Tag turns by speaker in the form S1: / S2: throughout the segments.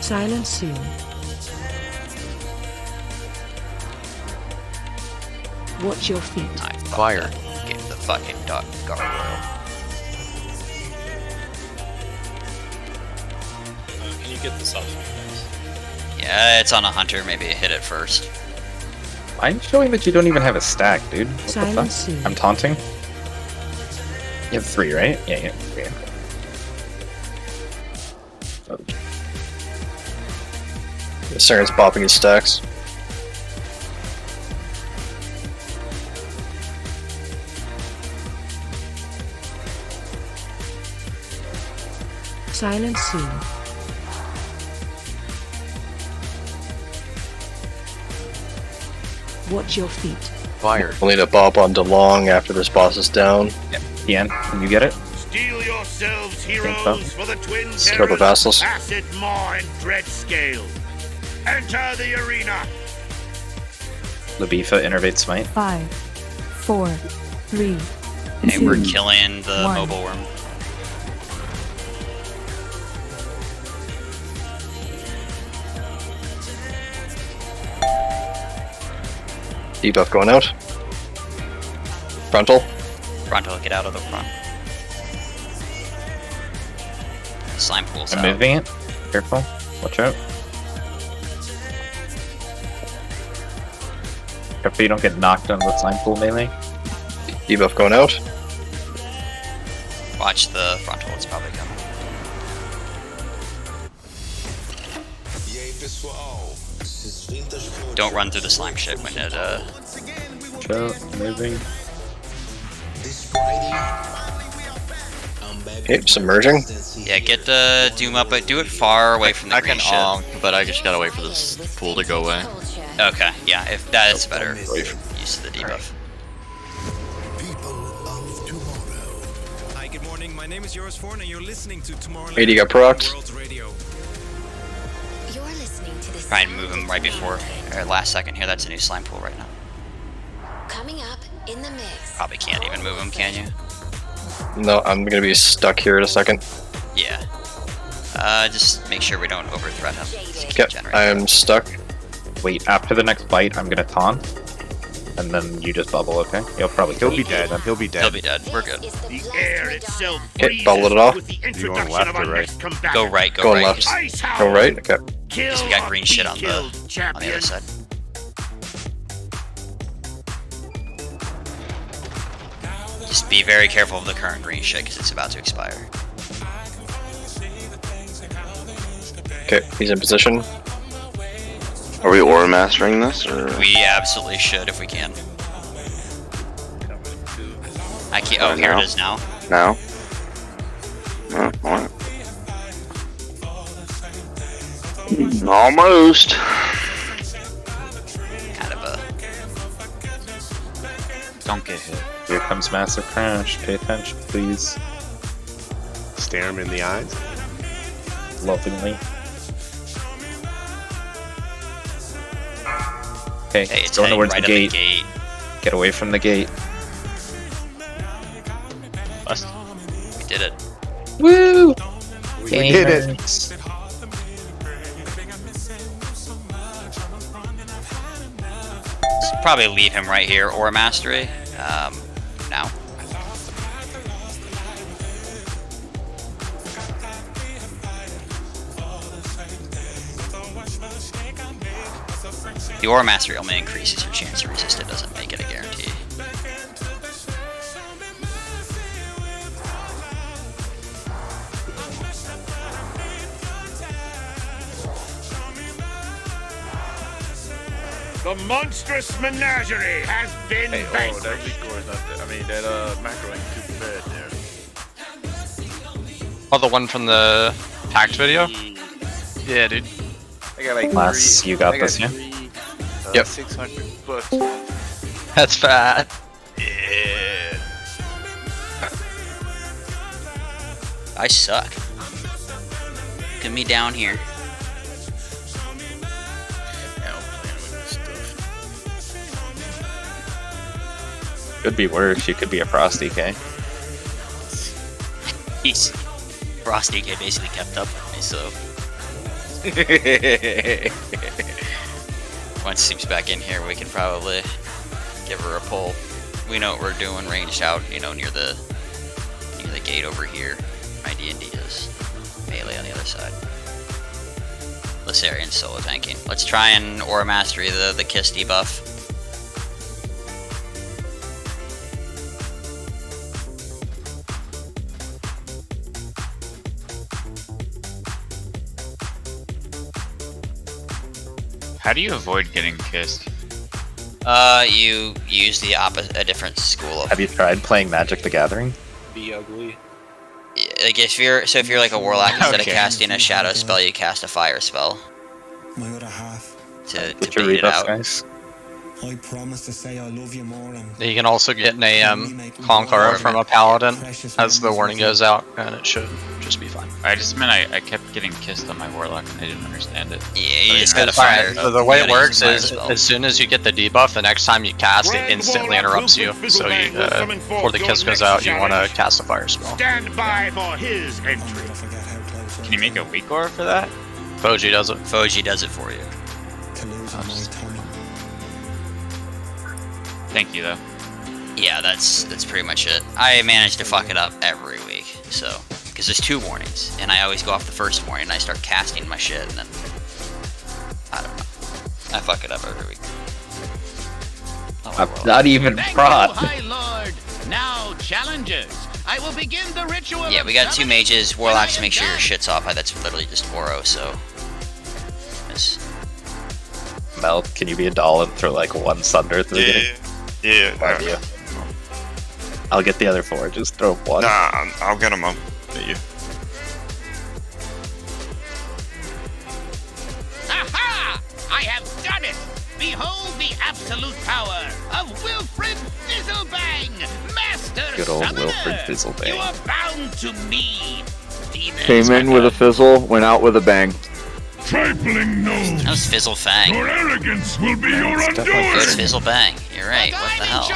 S1: Silence soon. Watch your feet.
S2: I
S3: Fire.
S2: Get the fucking gargoyle.
S4: Can you get this off of you guys?
S2: Yeah, it's on a hunter. Maybe hit it first.
S5: I'm showing that you don't even have a stack, dude. What the
S1: Silence
S5: fuck?
S1: soon.
S5: I'm taunting. You have 3, right? Yeah, yeah. 3.
S6: Siren's bopping his stacks.
S1: Silence soon. Watch your feet.
S3: Fire.
S6: We'll need a bop on DeLong after this boss is down.
S5: Ian, can you get it?
S7: Steel yourselves, heroes,
S5: so.
S7: for the twin
S6: Scrub the
S7: terrors
S6: vassals.
S7: of Acid Maw and Dread Scale. Enter the arena.
S5: Labifa, Innervate Smite.
S1: 5, 4, 3,
S2: Hey, we're
S1: 2,
S2: killing the
S1: one.
S2: mobile worm.
S6: Debuff going out. Frontal.
S2: Frontal, get out of the front. Slime pool's
S5: I'm
S2: out.
S5: moving it. Careful. Watch out. Careful you don't get knocked on the slime pool melee.
S6: Debuff going out.
S2: Watch the frontal, it's probably coming. Don't run through the slime shit when it,
S5: Watch out. Moving.
S6: Okay, submerging.
S2: yeah, get the Doom up, but do it far away from the
S3: I
S2: green
S3: can
S2: shit.
S3: but I just gotta wait for this pool to go away.
S2: Okay, yeah, if that is better use of the debuff.
S8: Hi, good morning. My name is Joris Vorn, and you're listening to Tomorrowland
S6: 80 got procced.
S8: World Radio.
S9: You're listening to the
S2: Try and move him right before, or last second here, that's a new slime pool right now.
S9: coming up in the mix.
S2: Probably can't even move him, can you?
S6: No, I'm gonna be stuck here in a second.
S2: Yeah. Just make sure we don't overthreat him. Just keep
S6: Okay,
S2: generating.
S6: I am stuck.
S5: Wait, after the next bite, I'm gonna taunt. And then you just bubble, okay? He'll probably
S10: He'll be dead. He'll be
S2: He'll
S10: dead.
S2: be dead. We're good.
S7: The air itself
S6: Okay,
S7: freezes
S6: bubble it off.
S7: with the
S10: going
S7: introduction
S10: left
S7: of our
S10: or right?
S7: next combatant.
S2: Go right, go
S6: Going
S2: right.
S6: left.
S2: Just,
S7: Ice
S6: Go
S7: Howl.
S6: right. Okay.
S7: Kill
S2: because we got
S7: or
S2: green
S7: be
S2: shit on
S7: killed,
S2: the
S7: champion.
S2: other side. Just be very careful of the current green shit because it's about to expire.
S6: Okay, he's in position.
S11: Are we aura mastering this, or?
S2: We absolutely should if we can. I can't. Oh, here
S11: now?
S2: it is now.
S11: No? No, what? Almost.
S2: Kind of a.
S3: Don't get hit.
S5: Here comes Massive Crash. Pay attention, please.
S10: Stare him in the eyes.
S5: Lovingly. Okay,
S2: Hey,
S5: it's
S2: it's
S5: going
S2: heading
S5: towards
S2: right
S5: the
S2: at
S5: gate.
S2: the gate.
S5: Get away from the gate.
S3: Bust.
S2: We did it.
S5: Woo!
S10: We did it.
S2: Probably leave him right here or mastery. Now. The Aura Mastery only increases your chance to resist, it doesn't make it a guarantee.
S7: The monstrous menagerie has been
S4: Hey, oh,
S7: vanquished.
S4: that Val'kyr is not there. I mean, that macro ain't too bad there.
S3: Oh, the one from the packed video?
S4: Yeah, dude. I got like
S5: Lass, you got this, yeah?
S6: Yep.
S4: 600 bucks.
S3: That's fat.
S4: Yeah.
S2: I suck. Look at me down here.
S4: Now I'm playing with this stuff.
S5: Could be worse. You could be a Frosty K.
S2: He's Frost DK basically kept up with me, so Once Seep's back in here, we can probably give her a pull. We know what we're doing, ranged out, you know, near the gate over here. My D&D does melee on the other side. Lysarian's solo tanking. Let's try and Aura Mastery the Kiss debuff.
S3: How do you avoid getting kissed?
S2: You use a different school of.
S5: Have you tried playing Magic the Gathering?
S6: Be ugly.
S2: Like if you're like a warlock, instead of casting a shadow spell, you cast a fire spell.
S8: My other half.
S2: To
S5: Get your
S2: beat it
S5: rebuffs,
S2: out.
S5: guys.
S8: I promise to say I love you more and
S3: You can also get an Conqueror from a Paladin as the warning goes out, and it should just be fine.
S12: I just meant I kept getting kissed on my Warlock and I didn't understand it.
S2: Yeah, you just
S3: It's
S2: gotta
S3: fine.
S2: fire.
S3: So the way
S2: you
S3: it
S2: gotta use
S3: works
S2: the fire
S3: is,
S2: spell.
S3: as soon as you get the debuff, the next time you cast, it instantly interrupts you. So you, before the kiss goes out, you want to cast a fire spell.
S7: Stand by for his entry.
S8: I forget how close I
S12: Can you make a weak aura for that?
S3: Foji does it.
S2: Foji does it for you.
S8: to lose my time.
S12: Thank you though.
S2: Yeah, that's pretty much it. I manage to fuck it up every week, so because there's 2 warnings, and I always go off the first warning, and I start casting my shit, and then I don't know. I fuck it up every week. Oh,
S5: I'm
S2: well.
S5: not even prot.
S7: High Lord. Now, challengers, I will begin the ritual.
S2: Yeah, we got 2 mages, warlocks. Make sure your shit's off. That's literally just Oro. So, yes.
S5: Mel, can you be a doll and throw like 1 Sunder at the beginning?
S11: Yeah.
S5: Why do you? I'll get the other 4. Just throw 1.
S11: Nah, I'll get him up. At you.
S7: Aha! I have done it! Behold the absolute power of Wilfred Fizzlebang, Master
S5: Good old
S7: Summoner!
S5: Wilfred Fizzlebang.
S7: You are bound to me, demons.
S6: Came in with a fizzle, went out with a bang.
S7: Trifling
S2: That was Fizzle Fang.
S7: Your arrogance will be your
S5: it's definitely
S2: It was
S7: undoing!
S2: Fizzle Bang. You're right. What the hell?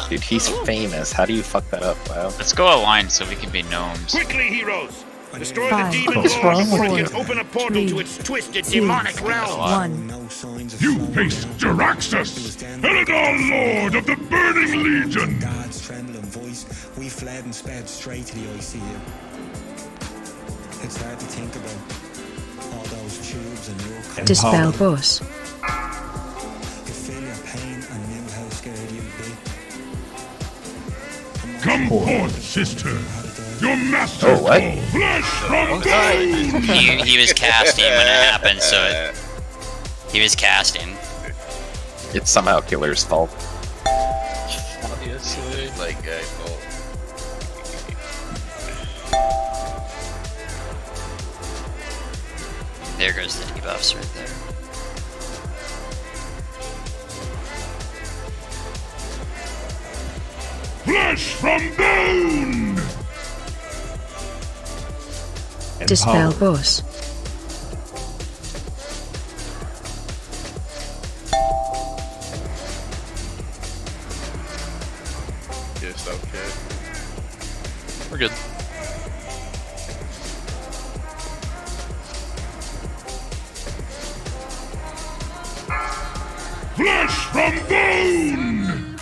S5: Dude, he's famous. How do you fuck that up? Wow.
S12: Let's go aligned so we can be gnomes.
S7: Quickly, heroes! Destroy
S1: 5,
S7: the demon
S5: What's
S7: lord
S5: wrong
S7: before
S5: with
S7: it
S5: you?
S7: can open a portal
S1: 3,
S7: to its twisted
S1: 2,
S7: demonic realm!
S1: 1.
S8: No signs of
S7: You
S8: flow.
S7: face Jaraxxus, Eladar Lord of the Burning Legion!
S8: God's trembling voice, we fled and sped straight to the ICU. It's hard to think about all those tubes and your
S1: Dispel boss.
S8: You feel your pain and knew how scared you'd be.
S7: Come forth, sister! Your master
S5: Oh, what?
S7: flesh from bone!
S2: He was casting when it happened, so he was casting.
S5: It's somehow Killer's fault.
S3: Obviously.
S4: Like guy fault.
S2: There goes the debuffs right there.
S7: Flesh from bone!
S1: Dispel boss.
S4: Yes, okay.
S3: We're good.
S7: Flesh from bone!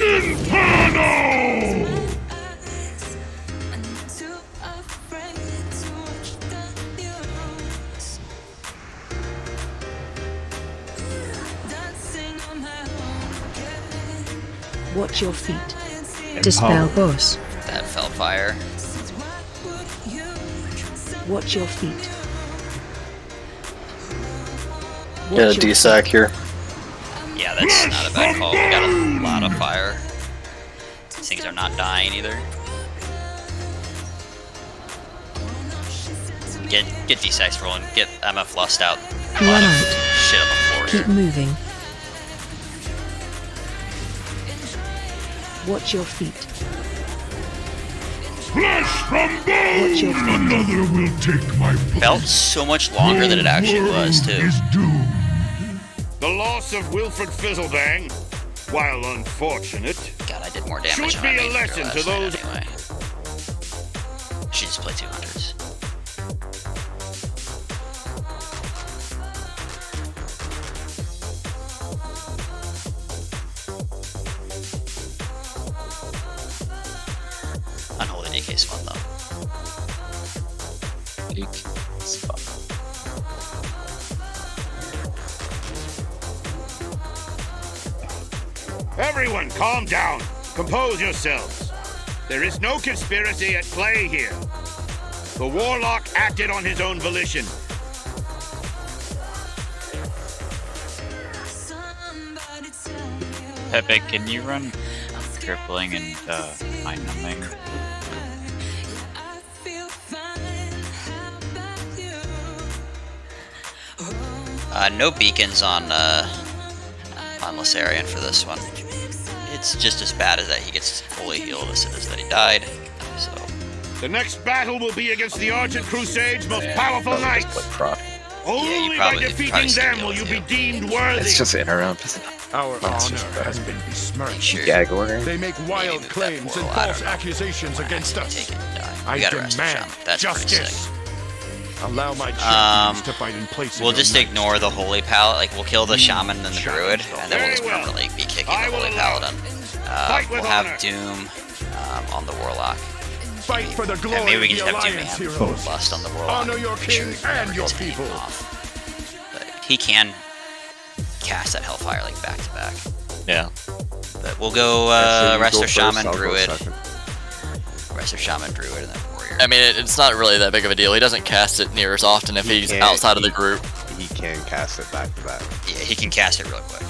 S7: Inferno!
S1: Watch your feet. Dispel boss.
S2: That felt fire.
S1: Watch your feet.
S6: Get a
S1: Watch your
S6: D-sack here.
S2: Yeah, that's not a bad call. We got a lot of fire. These things are not dying either. Get D6 rolling. Get MF Lust out. A lot
S1: Run
S2: of
S1: out.
S2: shit on the floor
S1: Keep
S2: here.
S1: moving. Watch your feet.
S7: Flesh from
S1: Watch your
S7: bone!
S1: feet.
S7: Another will take my place.
S2: Felt so much longer than it actually was too.
S7: Is doomed. The loss of Wilfred Fizzlebang, while unfortunate,
S2: God, I did more damage
S7: should
S2: on
S7: be
S2: my
S7: a
S2: main
S7: lesson
S2: last
S7: to
S2: night
S7: those.
S2: anyway. She just played 200s. DK spawn though.
S7: Everyone, calm down. Compose yourselves. There is no conspiracy at play here. The warlock acted on his own volition.
S12: Pepe, can you run tripling and mind numbing?
S2: No beacons on Lissarian for this one. It's just as bad as that he gets fully healed as soon as that he died. So
S7: The next battle will be against the Grand Crusader's most powerful knights. Only by defeating them will you be deemed worthy.
S5: It's just interrupt.
S7: Our honor has been besmirched.
S5: Gag order.
S7: They make wild claims and false accusations against us. I demand justice. Allow my champions to fight in place.
S2: We'll just ignore the Holy Paladin. Like, we'll kill the Shaman and the Druid, and then we'll just permanently be kicking the Holy Paladin. We'll have Doom on the Warlock.
S7: Fight for the glory
S2: and maybe we can
S7: of
S2: just
S7: the
S2: have Doom
S7: Alliance
S2: and
S7: heroes.
S2: Lust on the Warlock.
S7: Honor your king and your people.
S2: But he can cast that Hellfire like back to back.
S12: Yeah.
S2: But we'll go Resto Shaman, Druid. Resto Shaman, Druid, and then Warrior.
S3: I mean, it's not really that big of a deal. He doesn't cast it near as often if he's outside of the group.
S10: He can cast it back to back.
S2: Yeah, he can cast it real quick.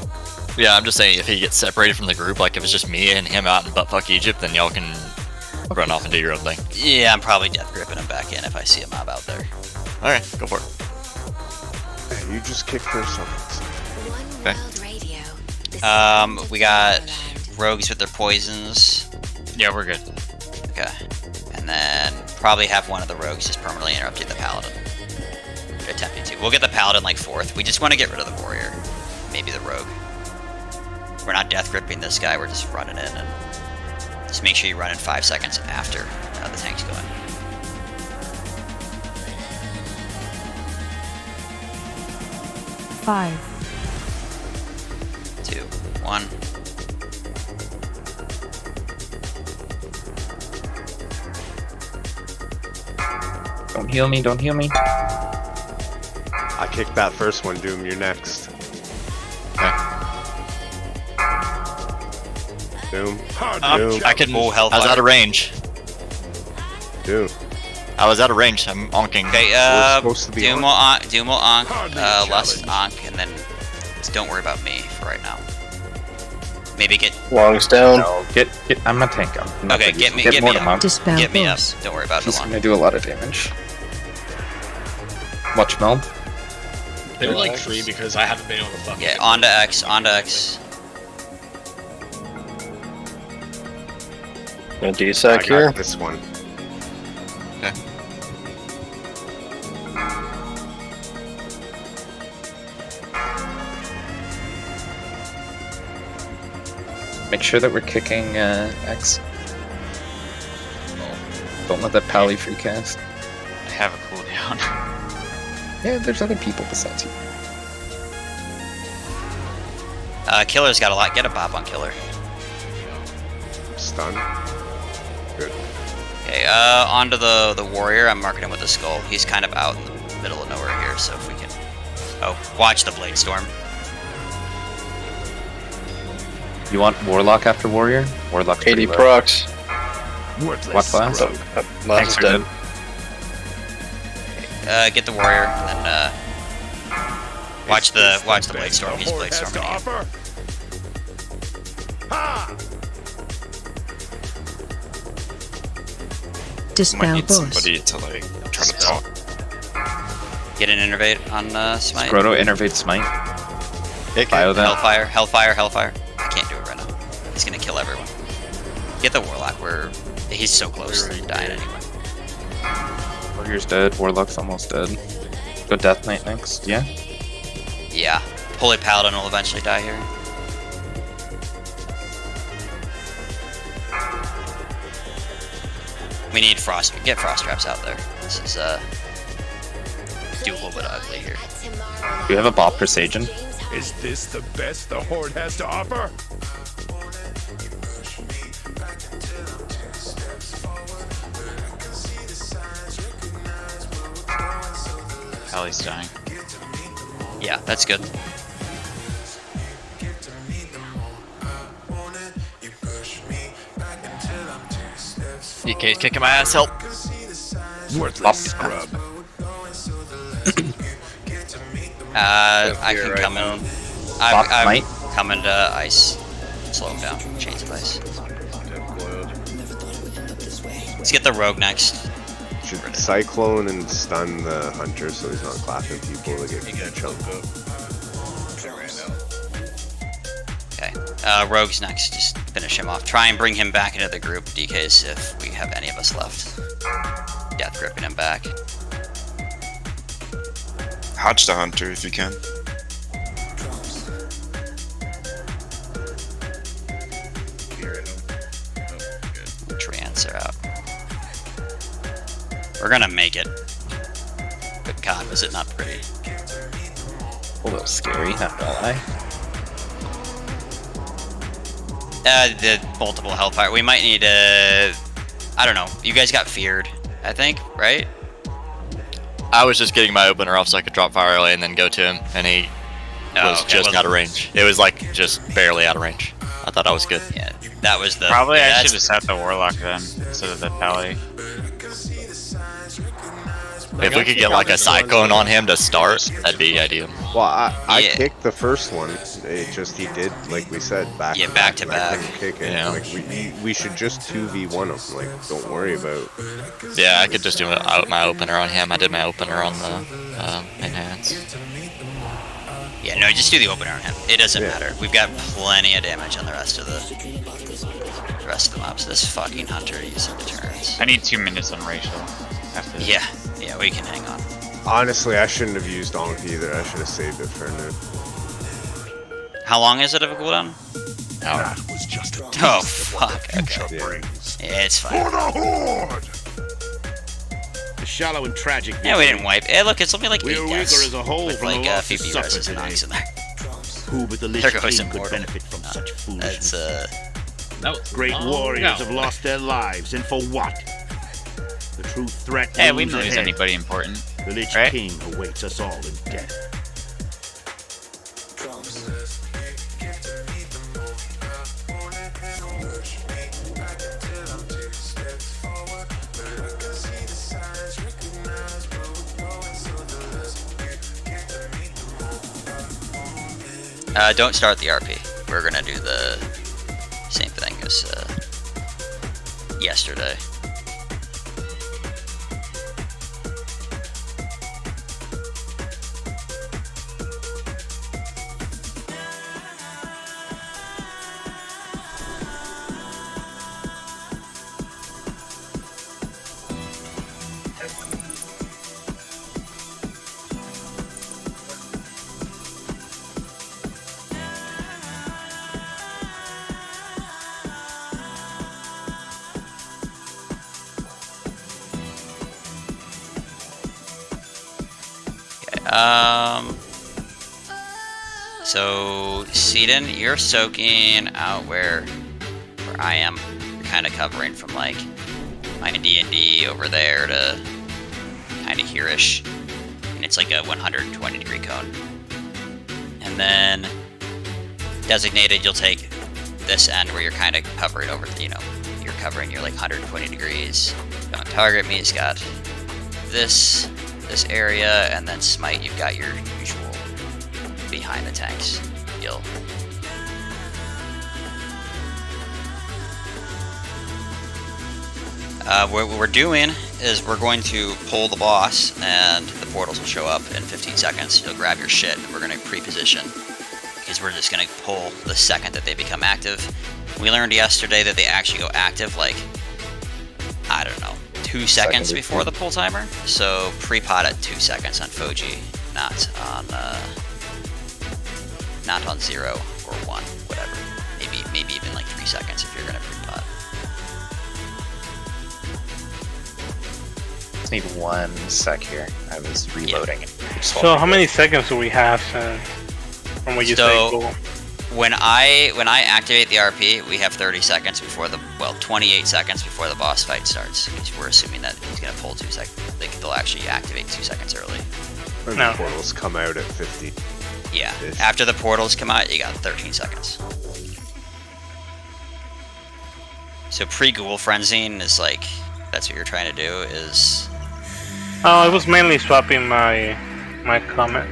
S3: Yeah, I'm just saying if he gets separated from the group, like if it's just me and him out in buttfuck Egypt, then y'all can run off and do your own thing.
S2: Yeah, I'm probably death gripping him back in if I see a mob out there.
S3: Alright, go for it.
S10: Hey, you just kick first summons.
S2: Okay. We got rogues with their poisons.
S12: Yeah, we're good.
S2: Okay. And then probably have one of the rogues just permanently interrupting the paladin. Attempting to. We'll get the paladin like 4th. We just want to get rid of the warrior. Maybe the rogue. We're not death gripping this guy, we're just running in and just make sure you run in 5 seconds after the tank's going.
S1: Five.
S2: 2, 1.
S5: Don't heal me, don't heal me.
S10: I kicked that first one, Doom. You're next. Doom. Doom.
S3: I can.
S2: Full
S3: I was
S2: Hellfire.
S3: out of range.
S10: Doom.
S3: I was out of range. I'm onking.
S2: Okay,
S10: We're supposed to be
S2: Doom
S10: on.
S2: will onk, Lust onk, and then just don't worry about me for right now. Maybe get
S6: Longs down.
S5: No, get. I'm a tank. I'm not
S2: okay.
S5: gonna
S2: Get
S5: use-
S2: me
S5: more to
S2: up.
S5: monk.
S1: Dispel
S2: Get me up.
S1: boss.
S2: Don't worry about
S5: He's
S2: the
S5: gonna
S2: one.
S5: do a lot of damage. Watch meld.
S13: They're like free because I haven't been able to fucking.
S2: Yeah, onto X, onto X.
S6: No
S10: I
S6: D-Sac here.
S10: got this one.
S5: Make sure that we're kicking X. Don't let that pally free cast.
S12: I have a cooldown.
S5: Yeah, there's other people besides you.
S2: Killer's got a lot. Get a bop on Killer.
S10: Stun. Good.
S2: Okay, onto the warrior. I'm marking him with the skull. He's kind of out in the middle of nowhere here, so if we can. Oh, watch the Blade Storm.
S5: You want Warlock after Warrior? Warlock's
S6: 80
S5: pretty low.
S6: procs.
S5: What class?
S6: Last dead.
S2: Get the warrior, and then watch the Blade Storm. He's Blade Storming again.
S12: Might
S1: Dispel
S12: need
S1: boss.
S12: somebody to like try to talk.
S2: Get an innervate on Smite.
S5: Proto Innervate Smite. Bio that.
S2: Hellfire. I can't do it right now. He's gonna kill everyone. Get the Warlock. He's so close to dying anyway.
S5: Warrior's dead. Warlock's almost dead. Go Death Knight next. Yeah.
S2: Yeah. Holy Paladin will eventually die here. We need frost. Get frost traps out there. This is do a little bit ugly here.
S5: Do you have a Bop Presagin?
S7: Is this the best the Horde has to offer?
S12: Alley's dying.
S2: Yeah, that's good.
S3: DK's kicking my ass, help.
S7: Worthless scrub.
S2: I can
S5: right
S2: come
S5: now.
S2: in.
S5: Box
S2: I'm
S5: might.
S2: coming to ice. Slow him down. Chains of ice. Let's get the rogue next.
S10: Should cyclone and stun the hunter so he's not clapping people to get choked up.
S2: Okay. Rogue's next. Just finish him off. Try and bring him back into the group, DKs, if we have any of us left. Death gripping him back.
S14: Hodge the hunter if you can.
S2: Trans are out. We're gonna make it. But God, was it not pretty?
S5: A little scary, not gonna lie.
S2: The multiple hellfire. We might need I don't know. You guys got feared, I think, right?
S3: I was just getting my opener off so I could drop fire away and then go to him, and he was just out of range. It was like just barely out of range. I thought I was good.
S2: Yeah, that was the.
S12: Probably
S2: yeah,
S12: I should have set the warlock then instead of the pally.
S3: If we could get like a cyclone on him to start, that'd be ideal.
S10: Well, I
S2: Yeah.
S10: kicked the first one. It just he did, like we said, back
S2: Yeah,
S10: to
S2: back to
S10: and I
S2: back.
S10: couldn't kick it.
S3: Yeah.
S10: Like we should just 2v1 him. Like don't worry about.
S3: Yeah, I could just do my opener on him. I did my opener on the enhance.
S2: Yeah, no, just do the opener on him. It doesn't
S10: Yeah.
S2: matter. We've got plenty of damage on the rest of the mobs. This fucking hunter using deterrence.
S12: I need 2 minutes on Rachel. After this.
S2: Yeah, we can hang on.
S10: Honestly, I shouldn't have used Donk either. I should have saved it for a new.
S2: How long is it of a cooldown?
S7: That was just a taste
S2: Oh
S7: of what
S2: fuck.
S7: the future
S2: Okay.
S7: brings.
S2: Yeah, it's fine.
S7: For the Horde! The shallow and tragic.
S2: Yeah, we didn't wipe. Hey, look, it's only like
S7: We
S2: 8
S7: are weaker
S2: deaths.
S7: as a whole
S2: With
S7: from
S2: like
S7: the
S2: a
S7: losses
S2: few
S7: suffered
S2: B-Roses and
S7: today.
S2: Nox in there.
S7: Who but the Lich
S2: There goes
S7: King could
S2: Immortal.
S7: benefit from such foolishness?
S2: That's
S7: Great warriors have lost their lives, and for what? The true threat
S12: Hey, we
S7: looms
S12: didn't lose
S7: ahead.
S12: anybody important.
S7: The Lich
S12: right?
S7: King awaits us all in death.
S2: Don't start the RP. We're gonna do the same thing as yesterday. So Seedon, you're soaking out where I am. You're kind of covering from like my D&D over there to kind of here-ish, and it's like a 120 degree cone. And then designated, you'll take this end where you're kind of covering over, you're covering your like 120 degrees. Don't target me. It's got this area, and then smite, you've got your usual behind the tanks deal. What we're doing is we're going to pull the boss, and the portals will show up in 15 seconds. You'll grab your shit, and we're going to pre-position, because we're just going to pull the second that they become active. We learned yesterday that they actually go active like, I don't know, 2 seconds before the pull timer. So pre-pot at 2 seconds on Fuji, not on 0 or 1, whatever. Maybe even like 3 seconds if you're gonna pre-pot.
S5: Just need 1 sec here. I was reloading.
S15: So how many seconds do we have from what you say? Cool.
S2: When I activate the RP, we have 30 seconds before 28 seconds before the boss fight starts. Because we're assuming that he's gonna pull 2 seconds. They'll actually activate 2 seconds early.
S10: Or
S15: No.
S10: the portals come out at 50.
S2: Yeah.
S10: Ish.
S2: After the portals come out, you got 13 seconds. So pre-Ghoul Frenzying is like, that's what you're trying to do, is...
S15: Oh, I was mainly swapping my comment.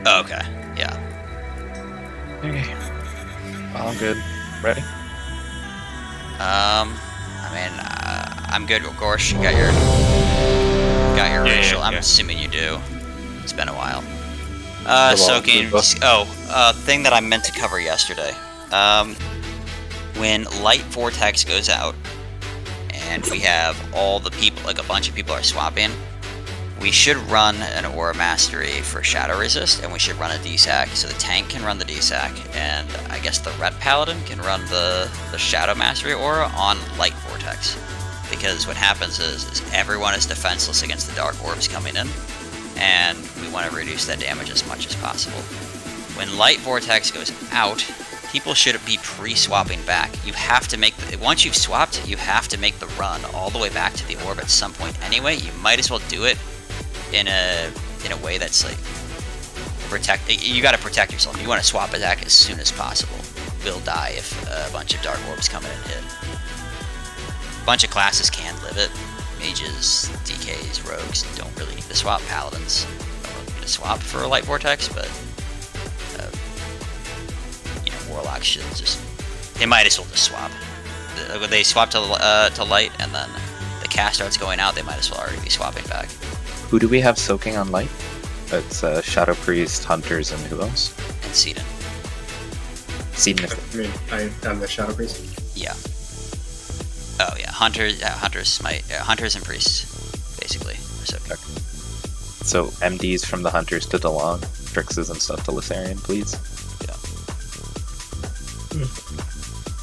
S2: Oh, okay, yeah.
S5: Okay. I'm good. Ready?
S2: I mean, I'm good. Gorsh, you got your racial. I'm assuming you do. It's been a while. Soaking. Thing that I meant to cover yesterday. When Light Vortex goes out, and we have all the people, like a bunch of people are swapping, we should run an Aura Mastery for Shadow Resist, and we should run a DSAC, so the tank can run the DSAC, and I guess the Red Paladin can run the Shadow Mastery Aura on Light Vortex. Because what happens is everyone is defenseless against the Dark Orbs coming in, and we want to reduce that damage as much as possible. When Light Vortex goes out, people should be pre-swapping back. You have to make once you've swapped, you have to make the run all the way back to the orb at some point anyway. You might as well do it in a way that's like you got to protect yourself. You want to swap attack as soon as possible. Will die if a bunch of Dark Orbs come in and hit. A bunch of classes can live it. Mages, DKs, rogues don't really need to swap. Paladins don't really need to swap for a Light Vortex, but Warlocks should just... They might as well just swap. When they swap to light and then the cast starts going out, they might as well already be swapping back.
S5: Who do we have soaking on light? It's Shadow Priest, Hunters, and who else?
S2: And Seedon.
S5: Seedon.
S16: I'm the Shadow Priest.
S2: Yeah. Oh yeah, Hunters and Priests, basically. Are soaking.
S5: Okay. So MDs from the Hunters to DeLong, Trixes and stuff to Lysarian, please.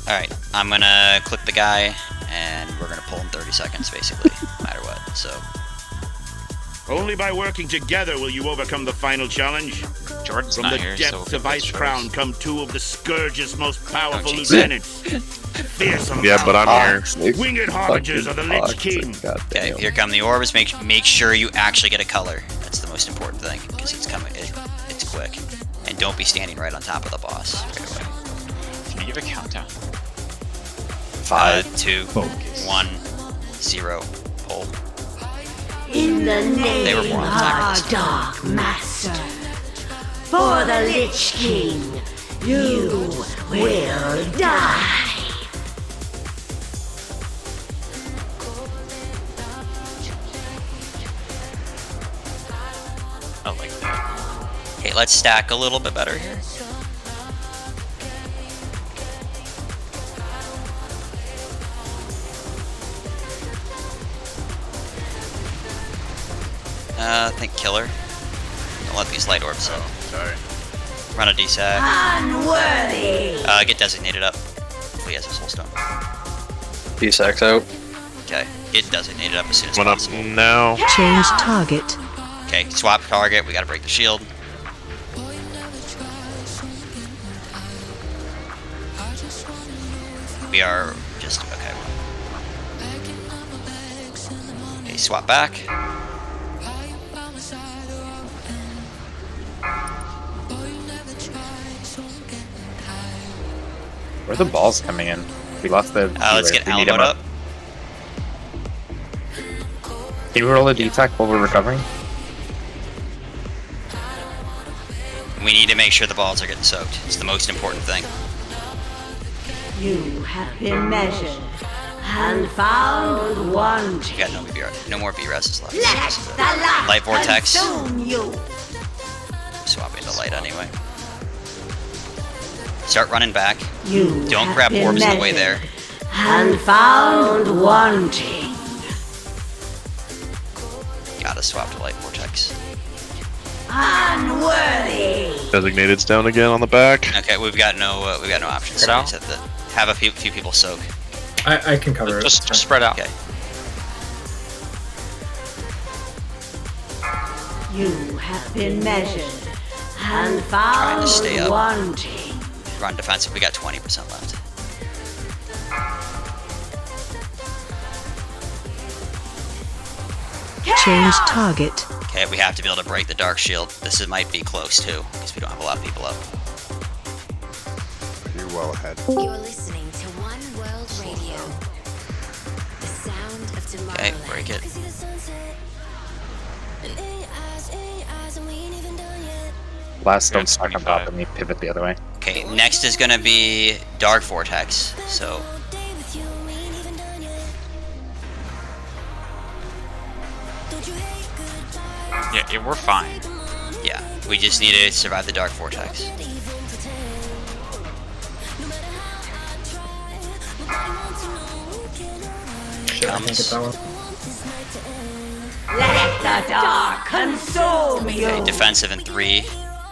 S2: Alright, I'm gonna click the guy, and we're gonna pull in 30 seconds, basically, no matter what, so...
S7: Only by working together will you overcome the final challenge.
S12: Jordan's
S7: From
S12: not
S7: the
S12: here,
S7: depths
S12: so
S7: of Ice Crown come two of the Scourge's most powerful
S2: jeez.
S7: lieutenants. Fearsome
S10: Yeah, but I'm here.
S7: winged harbingers of the Lich King.
S2: Okay, here come the orbs. Make sure you actually get a color. That's the most important thing, because it's coming. It's quick, and don't be standing right on top of the boss right away.
S12: Can you give a countdown?
S2: 5, 2, 1, 0. Pull.
S17: In the
S2: They were
S17: name
S2: more on
S17: of
S2: timer
S17: our
S2: this time.
S17: Dark Master, for the Lich King, you will die.
S12: I like that.
S2: Okay, let's stack a little bit better here. I think Killer. Don't let these light orbs in.
S4: Sorry.
S2: Run a DSAC.
S17: Unworthy.
S2: Get designated up. If he has his soulstone.
S6: DSAC's out.
S2: Okay, get designated up as soon as
S3: One up
S2: possible.
S3: now.
S1: Change target.
S2: Okay, swap target. We gotta break the shield. We are just okay. Okay, swap back.
S5: Where are the balls coming in? We lost the...
S2: Let's get
S5: we need
S2: Alamo
S5: him
S2: up.
S5: Can you roll a D-Tech while we're recovering?
S2: We need to make sure the balls are getting soaked. It's the most important thing.
S17: You have been measured and found wanting.
S2: You got no more B-reses left.
S17: Let
S2: This is it.
S17: the light
S2: Light Vortex.
S17: consume you.
S2: Swapping to light anyway. Start running back.
S17: You
S2: Don't
S17: have
S2: grab
S17: been
S2: orbs on the way
S17: measured
S2: there.
S17: and found wanting.
S2: Gotta swap to light vortex.
S17: Unworthy.
S3: Designated's down again on the back.
S2: Okay, we've got no options. So we just have to have a few people soak.
S16: I can cover it.
S12: Just spread out.
S2: Okay.
S17: You have been measured and
S2: Trying to stay
S17: found
S2: up.
S17: wanting.
S2: Run defensive. We got 20% left.
S1: Change target.
S2: Okay, we have to be able to break the dark shield. This might be close too, because we don't have a lot of people up.
S10: You're well ahead.
S9: You're listening to One World Radio. The sound of tomorrow.
S2: Okay, break it.
S5: Last don't stack on top of me, pivot the other way.
S2: Okay, next is gonna be Dark Vortex, so...
S12: Yeah, we're fine.
S2: Yeah, we just need to survive the Dark Vortex. Comes.
S17: Let the dark consume you.
S2: Okay, defensive in 3,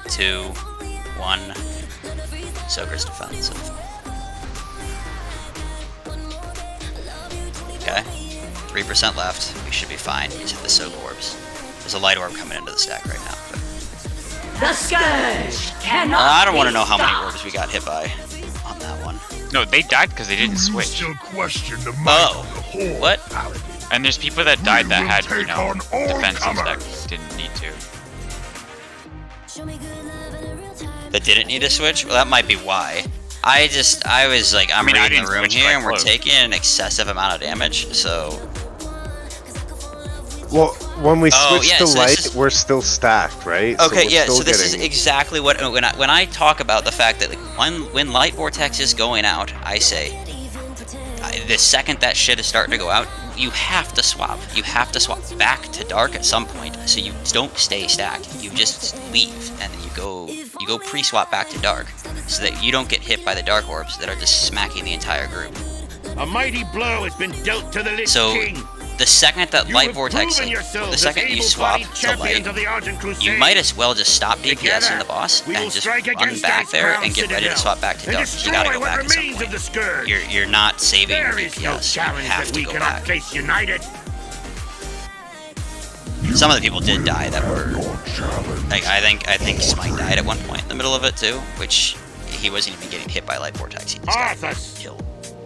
S2: 2, 1. Soaker's defensive. Okay, 3% left. We should be fine. We just hit the soak orbs. There's a light orb coming into the stack right now. But...
S17: The scourge cannot.
S2: I don't want to know how many orbs we got hit by on that one.
S12: No, they died because they didn't switch.
S2: Oh, what?
S12: And there's people that died that had, you know, defensives that didn't need to.
S2: That didn't need to switch? Well, that might be why. I was like, I'm reading the room here, and we're taking an excessive amount of damage, so...
S10: Well, when we switch to
S2: so
S10: light, we're still stacked, right?
S2: Okay, so this is exactly what... When I talk about the fact that when Light Vortex is going out, I say, the second that shit is starting to go out, you have to swap. You have to swap back to dark at some point, so you don't stay stacked. You just leave, and then you go pre-swap back to dark, so that you don't get hit by the dark orbs that are just smacking the entire group.
S7: A mighty blow has been dealt to the Lich King.
S2: The second that Light Vortex, the second you swap to light, you might as well just stop DPSing the boss and just run back there and get ready to swap back to dark. You gotta go back at some point. You're not saving your DPS. You have to go back. Some of the people did die that were like I think Smite died at one point in the middle of it too, which he wasn't even getting hit by Light Vortex. He just got killed.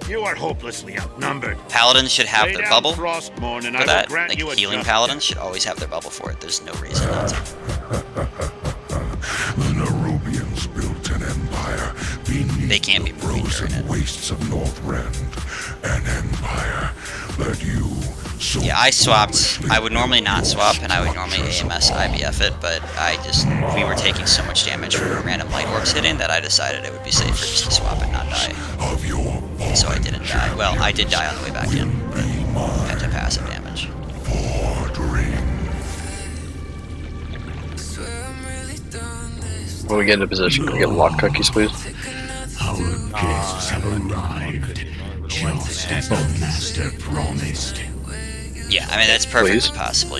S7: You are hopelessly outnumbered.
S2: Paladins should have their bubble for
S7: and
S2: that. Like healing paladins should always have their bubble for it. There's no reason not to.
S18: The Nerubians built an empire beneath
S2: they can't be moving during it.
S18: Wastes of Northrend, an empire that you so
S2: yeah, I swapped. I would normally not swap, and I would normally AMS IBF it, but we were taking so much damage from random light orbs hitting that I decided it would be safer just to swap and not die. So I didn't die. Well, I did die on the way back in, but had to passive damage.
S6: When we get into position, can we get lock cookies, please?
S18: Our guests have arrived, just as the master promised.
S2: Yeah, I mean that's perfectly possible.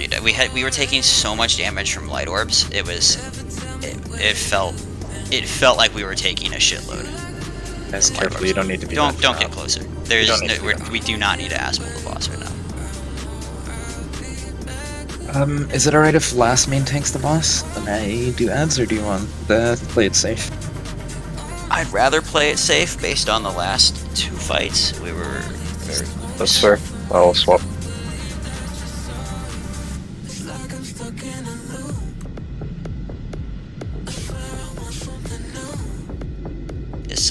S2: We were taking so much damage from light orbs. It felt like we were taking a shitload.
S5: Guys, careful. You don't need to be.
S2: Don't get closer. We do not need to Aspel the boss right now.
S19: Is it alright if last main tanks the boss? Then I do ads, or do you want to play it safe?
S2: I'd rather play it safe based on the last 2 fights. We were very close.
S6: That's fair. I'll swap.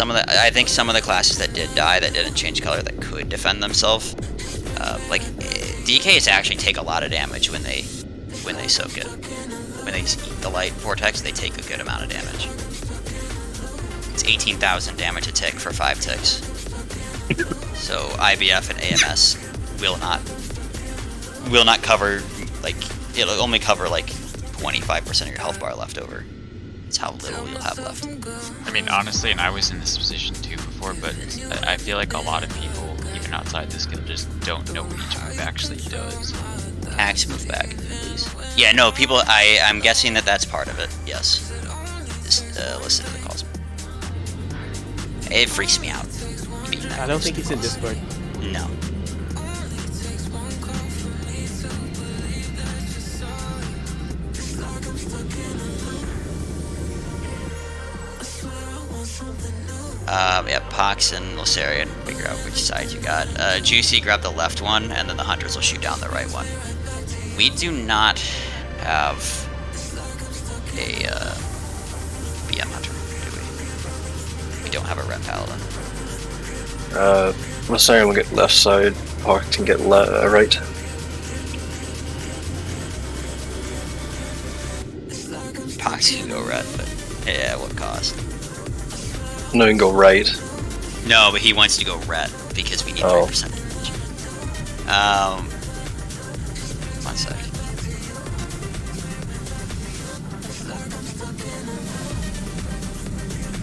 S2: I think some of the classes that did die, that didn't change color, that could defend themselves. Like DKs actually take a lot of damage when they soak it. When they eat the light vortex, they take a good amount of damage. It's 18,000 damage a tick for 5 ticks. So IBF and AMS will not cover, like, it'll only cover like 25% of your health bar left over. That's how little you'll have left.
S12: I mean, honestly, and I was in this position too before, but I feel like a lot of people, even outside this skill, just don't know what each move actually does.
S2: Axe move back, please. Yeah, no, people, I'm guessing that's part of it, yes. Just listen to the calls. It freaks me out.
S20: I don't think he's in Discord.
S2: No. Yeah, Pox and Losarian, figure out which side you got. Juicy, grab the left one, and then the Hunters will shoot down the right one. We do not have a BM hunter, do we? We don't have a ret paladin.
S6: Let's say we'll get left side, Hawk can get right.
S2: Pox can go ret, but yeah, what cost?
S6: No, you can go right.
S2: No, but he wants to go ret because we need 3% damage. One sec.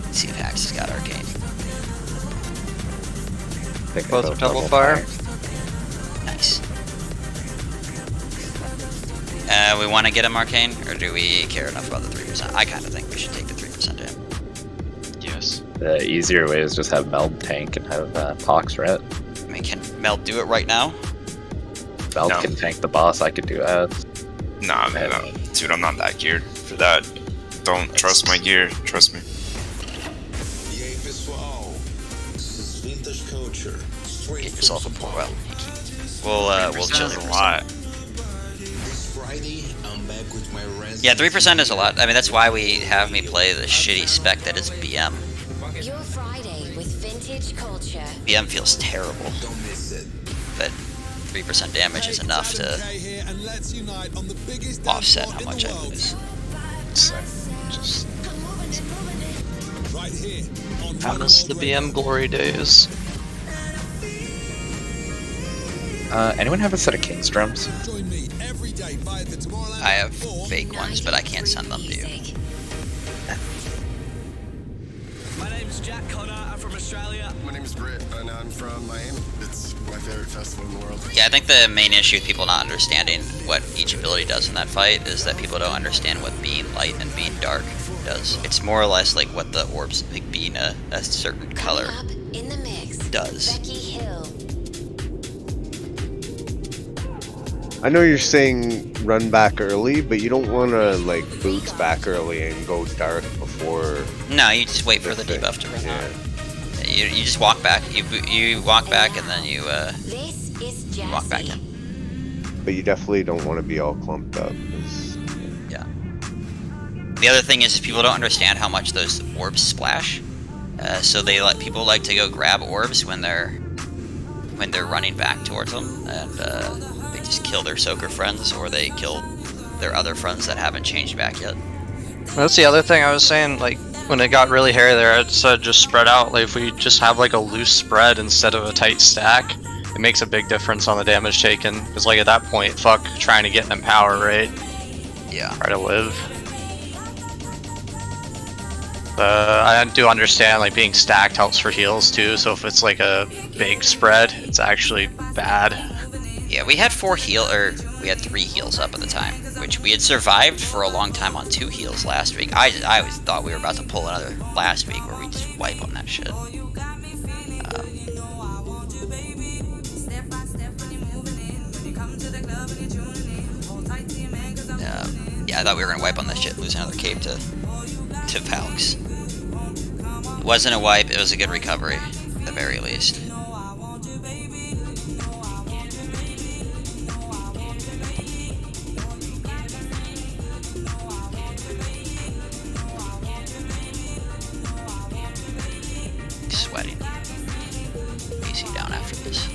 S2: Let's see if Hax has got arcane.
S5: Both are double fire.
S2: Nice. We want to get him arcane, or do we care enough about the 3%? I kind of think we should take the 3% to him.
S12: Yes.
S5: The easier way is just have Meld tank and have Pox ret.
S2: I mean, can Meld do it right now?
S5: Meld can tank the boss, I could do ads.
S14: Nah, man, no. Dude, I'm not that geared for that. Don't trust my gear, trust me.
S2: Get yourself a poor well. We'll chill here.
S12: A lot.
S2: Yeah, 3% is a lot. I mean, that's why we have me play the shitty spec that is BM.
S9: Your Friday with vintage culture.
S2: BM feels terrible, but 3% damage is enough to offset how much I lose.
S3: I miss the BM glory days.
S5: Anyone have a set of King's drums?
S2: I have fake ones, but I can't send them to you.
S7: My name's Jack Connor, I'm from Australia. My name's Britt, and I'm from Miami. It's my favorite festival in the world.
S2: Yeah, I think the main issue with people not understanding what each ability does in that fight is that people don't understand what being light and being dark does. It's more or less like what the orbs, like being a certain color,
S9: In the mix.
S2: does.
S9: Becky Hill.
S10: I know you're saying run back early, but you don't want to like boots back early and go dark before.
S2: No, you just wait for the debuff to run out. You just walk back. You walk back and then you walk back in.
S10: But you definitely don't want to be all clumped up.
S2: Yeah. The other thing is people don't understand how much those orbs splash. So people like to go grab orbs when they're running back towards them, and they just kill their soaker friends, or they kill their other friends that haven't changed back yet.
S3: That's the other thing I was saying, like, when it got really hairy there, I said just spread out. Like, if we just have, like, a loose spread instead of a tight stack, it makes a big difference on the damage taken. Because, like, at that point, fuck trying to get an empower, right?
S2: Yeah.
S3: Try to live. I do understand, like, being stacked helps for heals, too, so if it's, like, a big spread, it's actually bad.
S2: Yeah, we had 3 heals up at the time, which we had survived for a long time on 2 heals last week. I always thought we were about to pull another last week where we just wipe on that shit. Yeah, I thought we were gonna wipe on that shit, lose another cape to Valks. It wasn't a wipe, it was a good recovery, at the very least. Sweating. AC down after this.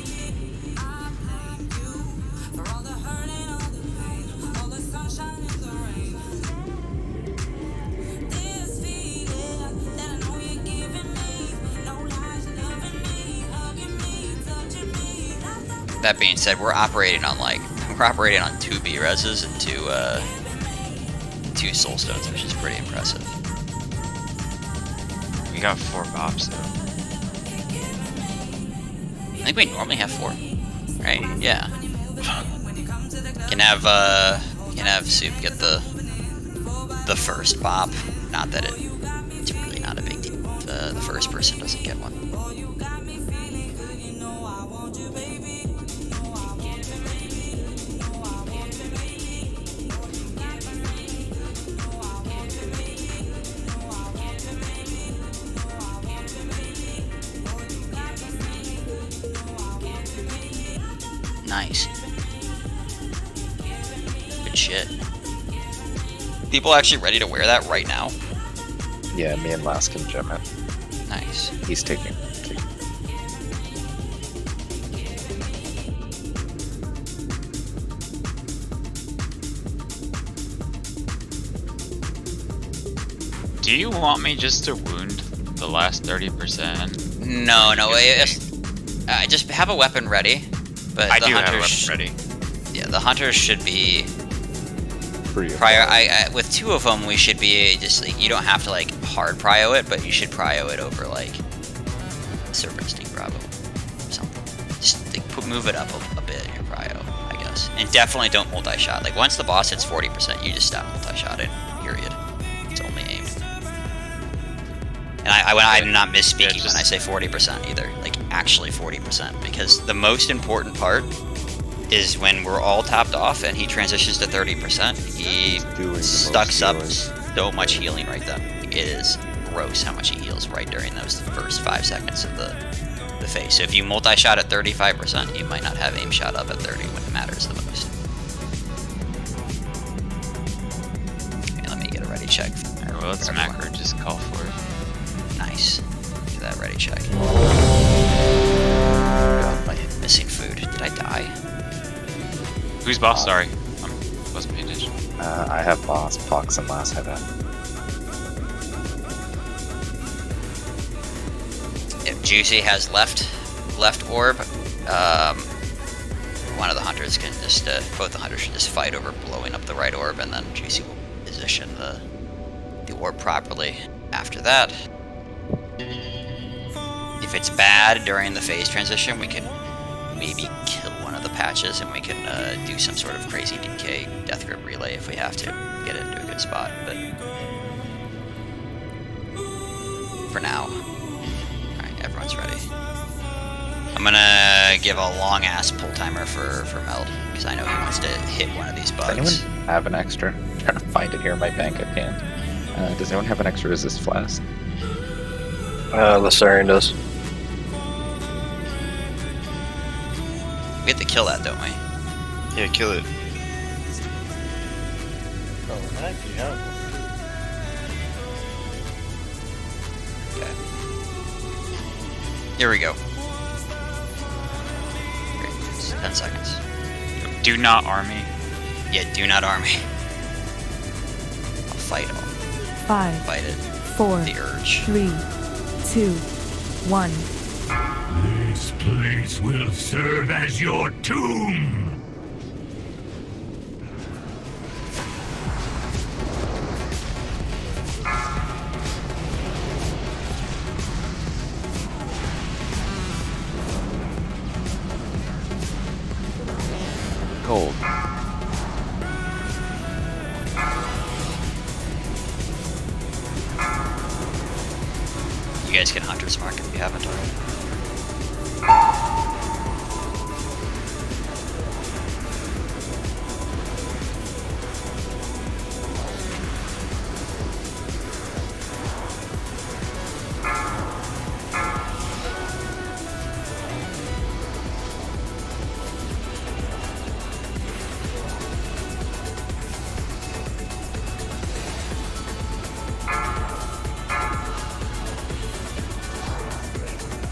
S2: That being said, we're operating on 2 B reses and 2 soul stones, which is pretty impressive.
S12: We got 4 bops though.
S2: I think we normally have 4, right? Yeah. Can have Soup get the first bop. Not that it's really not a big deal. The first person doesn't get one. Nice. Good shit. people actually ready to wear that right now?
S19: Yeah, me and Lask can gem it.
S2: Nice.
S19: He's taking.
S12: Do you want me just to wound the last 30%?
S2: No. Just have a weapon ready. But
S12: I
S2: the
S12: do have a
S2: hunters,
S12: weapon ready.
S2: Yeah, the hunters should be prior. With 2 of them, we should be just like, you don't have to like hard prio it, but you should prio it over like Serpent Sting Bravo, something. Just like, move it up a bit in your prio, I guess. And definitely don't multi-shot. Like once the boss hits 40%, you just stop multi-shotting. Period. It's only aimed. And I'm not misspeaking when I say 40% either. Like actually 40%, because the most important part is when we're all tapped off and he transitions to 30%, he sucks up so much healing right then. It is gross how much he heals right during those first 5 seconds of the phase. So if you multi-shot at 35%, you might not have aim shot up at 30 when it matters the most. Okay, let me get a ready check.
S12: Alright, well, let's macro just call for it.
S2: Nice. Do that ready check. God, my missing food. Did I die?
S12: Who's boss? Sorry. I wasn't paying attention.
S19: I have boss, Pox, and Last have that.
S2: If Juicy has left orb, one of the hunters can just, both the hunters should just fight over blowing up the right orb, and then Juicy will position the orb properly after that. If it's bad during the phase transition, we can maybe kill one of the patches and we can do some sort of crazy DK death grip relay if we have to get it into a good spot. But for now, alright, everyone's ready. I'm gonna give a long ass pull timer for Meld, because I know he wants to hit one of these bugs.
S19: Does anyone have an extra? I'm trying to find it here in my bank. I can't. Does anyone have an extra resist flask?
S6: Lasarian does.
S2: We have to kill that, don't we?
S14: Yeah, kill it.
S15: Oh, nice, you have one.
S2: Okay. Here we go. Great. 10 seconds.
S12: Do not army.
S2: Yeah, do not army. I'll fight all.
S21: 5,
S2: Fight it.
S21: 4,
S2: The urge.
S21: 3, 2, 1.
S18: This place will serve as your tomb!
S5: Cold.
S2: You guys can Hunter's Mark if you haven't already.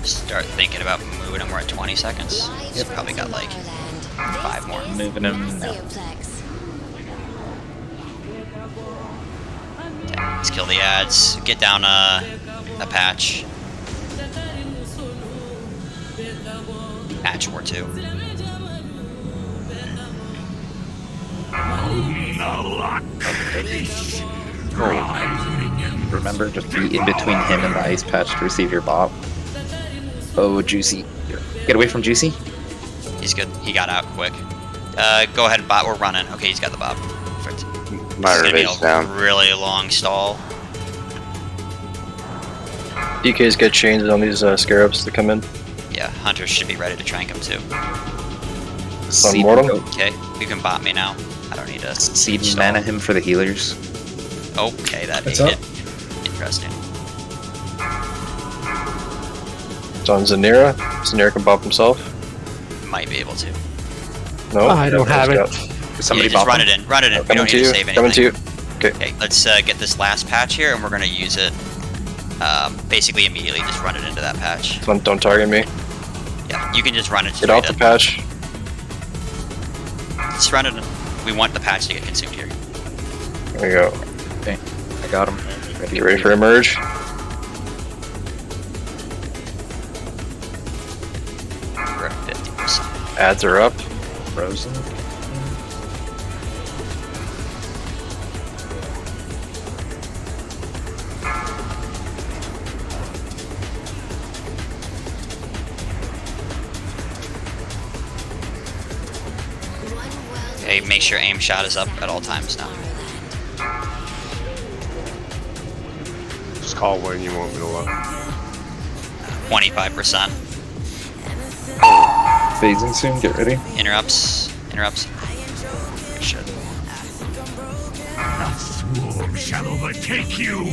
S2: Start thinking about moving him. We're at 20 seconds. He's probably got like 5 more.
S19: Moving him now.
S2: Okay, let's kill the ads. Get down a patch. Patch or 2.
S19: Remember, just be in between him and the ice patch to receive your bop. Oh, Juicy. Get away from Juicy.
S2: He's good. He got out quick. Go ahead and bot. We're running. Okay, he's got the bop. Perfect.
S11: My
S2: It's gonna be
S11: rebate's
S2: a
S11: down.
S2: really long stall.
S6: DK's get chains on these scarabs to come in.
S2: Yeah, hunters should be ready to trank him too.
S6: Seed mortem?
S2: Okay, you can bot me now. I don't need to
S19: Seed and mana him for the healers.
S2: Okay, that
S16: What's
S2: made
S16: up?
S2: it interesting.
S6: It's on Zanira. Zanira can bop himself.
S2: Might be able to.
S6: No,
S15: I don't have it.
S19: Somebody
S2: yeah, just
S19: bop
S2: run
S19: him.
S2: it in. Run it in. We
S6: Coming
S2: don't
S6: to
S2: need
S6: you.
S2: to save
S6: Coming to
S2: anything.
S6: you.
S2: Okay, let's get this last patch here, and we're gonna use it basically immediately. Just run it into that patch.
S6: Don't target me.
S2: Yeah, you can just run it.
S6: Get off the patch.
S2: Just run it. We want the patch to get consumed here.
S6: There we go.
S19: Okay, I got him.
S6: Get ready for emerge.
S2: We're at 50%.
S6: Ads are up.
S19: Frozen.
S2: Okay, make sure aim shot is up at all times now.
S10: Just call when you want me to look.
S2: 25%.
S19: Phasing soon, get ready.
S2: Interrupts. Shit.
S18: The swarm shall overtake you.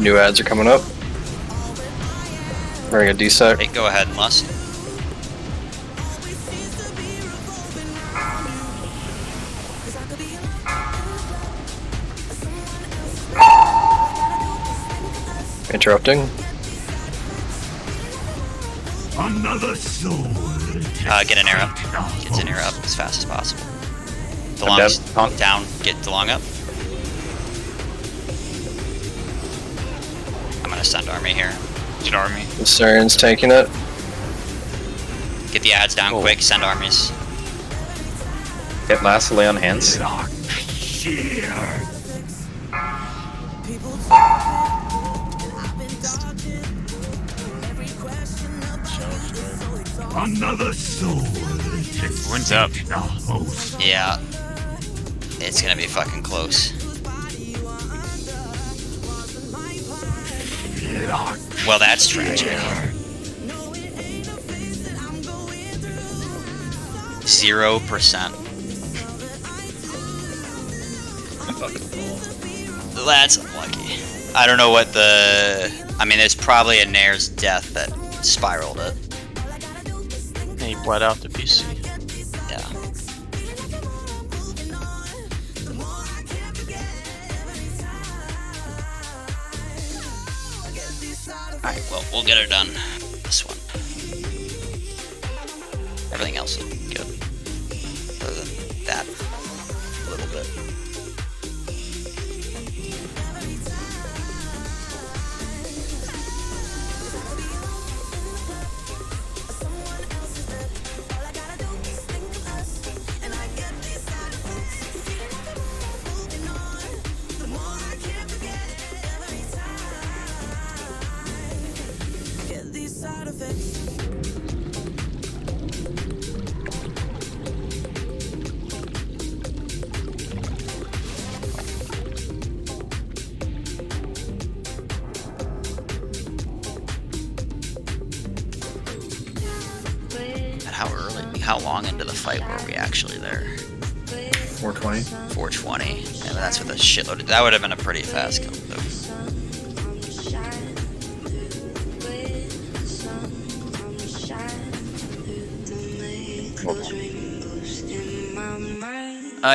S6: New ads are coming up. Wearing a D-sec.
S2: Hey, go ahead and lust.
S6: Interrupting.
S18: Another soul.
S2: Get an arrow. Get an arrow up as fast as possible. DeLong's down. Get DeLong up. I'm gonna send army here.
S12: Get army.
S6: The Saren's tanking it.
S2: Get the ads down quick. Send armies.
S19: Get lastly on hands.
S18: Another soul.
S12: Wins up.
S2: Yeah. It's gonna be fucking close. Well, that's tragic. 0%. That's unlucky. I don't know what the... I mean, there's probably a Nair's death that spiraled it.
S3: And he bled out the PC.
S2: Yeah. Alright, well, we'll get her done. This one. Everything else is good. Other than that, a little bit. How long into the fight were we actually there?
S16: 420.
S2: 420. Yeah, that's with a shitload. That would have been a pretty fast kill, though.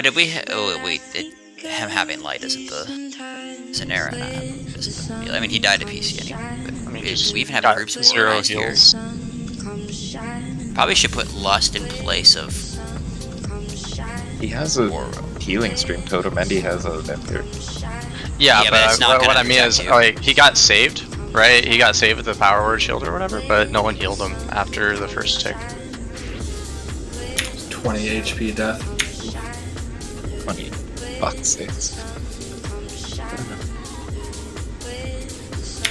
S2: Did we? Oh wait, him having light isn't the Zanera. I mean, he died to PC anyway. But I mean, we even have groups of
S3: zero
S2: here.
S3: heals.
S2: Probably should put Lust in place of...
S19: He has a healing stream totem and he has a Val'kyr.
S3: Yeah,
S2: but it's not
S3: what
S2: gonna
S3: I mean is,
S2: protect you.
S3: like, he got saved, right? He got saved with the power word shield or whatever, but no one healed him after the first tick.
S16: 20 HP death.
S19: 20 fuck's sakes.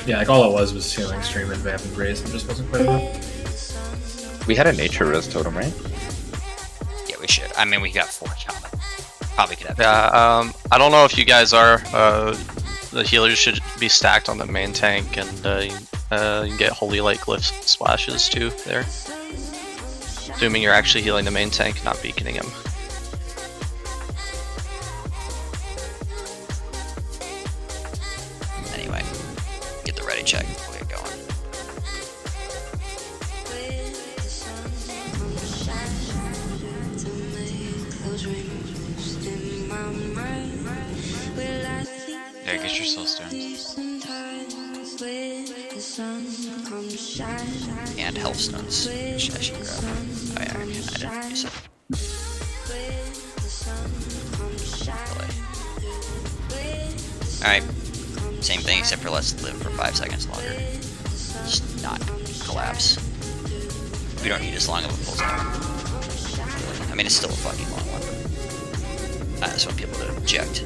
S16: Yeah, like all it was healing stream and vamp and grace. It just wasn't quite enough.
S19: We had a nature res totem, right?
S2: Yeah, we should. I mean, we got 4 count. Probably could have.
S3: Yeah, I don't know if you guys are. The healers should be stacked on the main tank, and you can get holy light glyph splashes too there. Assuming you're actually healing the main tank, not beaconing him.
S2: Anyway, get the ready check. We'll get going.
S12: Yeah, get your soul stones.
S2: And health stones, which I should grab. Oh yeah, I didn't use it. Alright, same thing except for let's live for 5 seconds longer. Just not collapse. We don't need as long of a pull time. I mean, it's still a fucking long one, but I just want people to eject.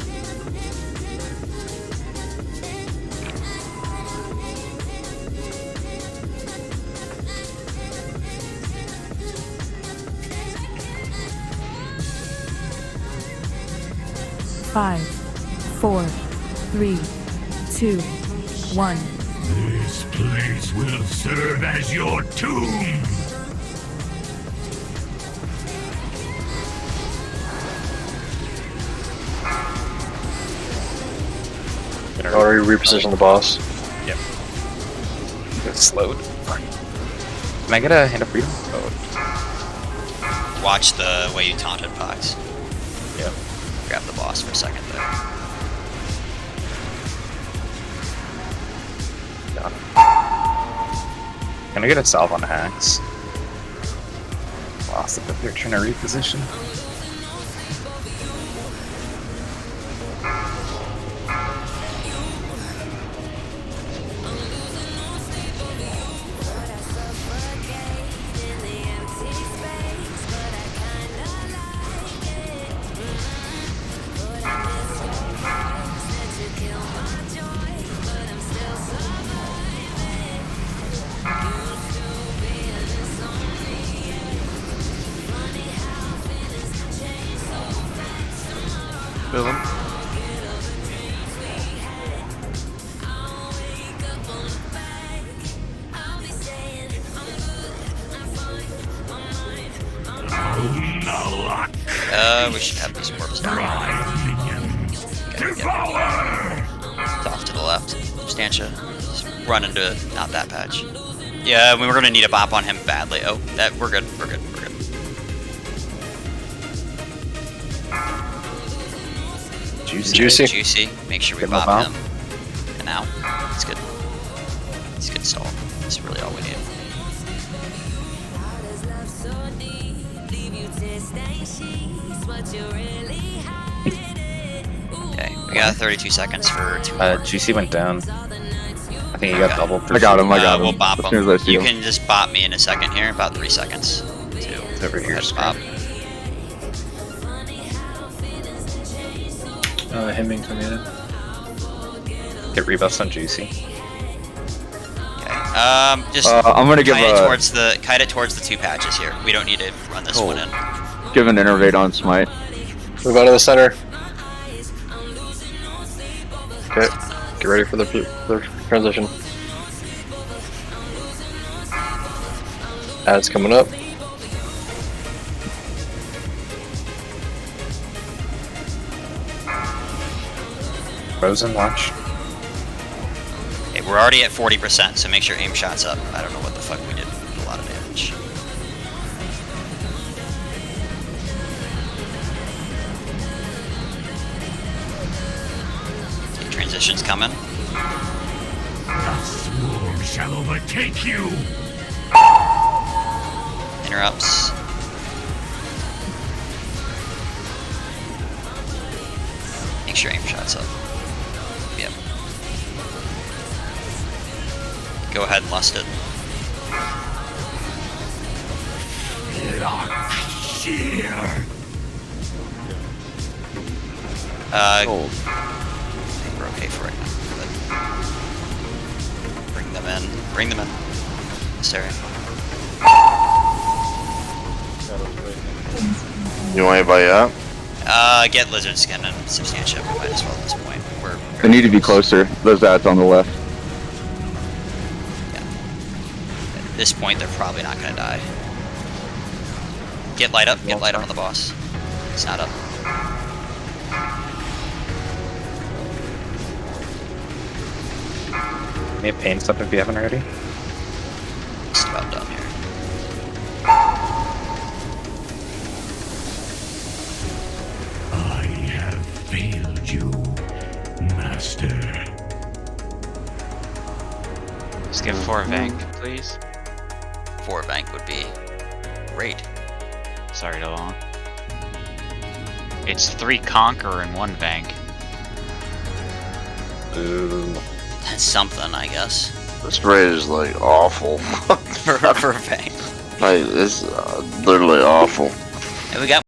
S21: Five, 4, 3, 2, 1.
S18: This place will serve as your tomb.
S6: Already reposition the boss.
S19: Yep. It's slowed. Can I get a hand of freedom? Oh.
S2: Watch the way you taunted Pox.
S19: Yep.
S2: Grab the boss for a second there.
S19: Got it. Can I get a salve on hacks? Lost it, but they're trying to reposition.
S3: Kill him.
S2: We should have these orbs down. It's off to the left. Substantia. Just run into not that patch. Yeah, we were gonna need a bop on him badly. Oh, that we're good. We're good. We're good. Juicy. Make sure we bop him. And now, it's good. It's good stall. That's really all we need. Okay, we got 32 seconds for 2 more.
S19: GC went down. I think he got double.
S8: I got him.
S2: We'll bop
S8: As soon
S2: him.
S8: as I see
S2: You
S8: him.
S2: can just bop me in a second here, about 3 seconds. 2.
S19: It's over here.
S2: Bop.
S16: Hemming coming in.
S19: Get rebuffs on Juicy.
S2: Just
S8: I'm gonna give
S2: kite it towards the 2 patches here. We don't need to run this one in.
S8: Give an innervate on smite.
S6: Move out of the center. Okay, get ready for the transition. Ad's coming up.
S19: Frozen, watch.
S2: Okay, we're already at 40%, so make sure aim shot's up. I don't know what the fuck we did. We did a lot of damage. Okay, transition's coming.
S18: The swarm shall overtake you.
S2: Interrupts. Make sure aim shot's up. Yep. Go ahead and lust it. I think we're okay for right now. But bring them in. Bring them in. This area.
S11: You want anybody up?
S2: Get lizard skin and substantia. We might as well at this point.
S8: They need to be closer. Those ads on the left.
S2: At this point, they're probably not gonna die. Get light up. Get light up on the boss. It's not up.
S19: May have pain stuff if you haven't already.
S2: Just about done here.
S18: I you, Master.
S12: Just get 4 Vank, please.
S2: 4 Vank would be great.
S12: Sorry to long. It's 3 Conqueror and 1 Vank.
S5: Ooh.
S2: That's something, I guess.
S11: This raid is like awful.
S2: for Vank.
S11: Like, it's literally awful.
S2: And we got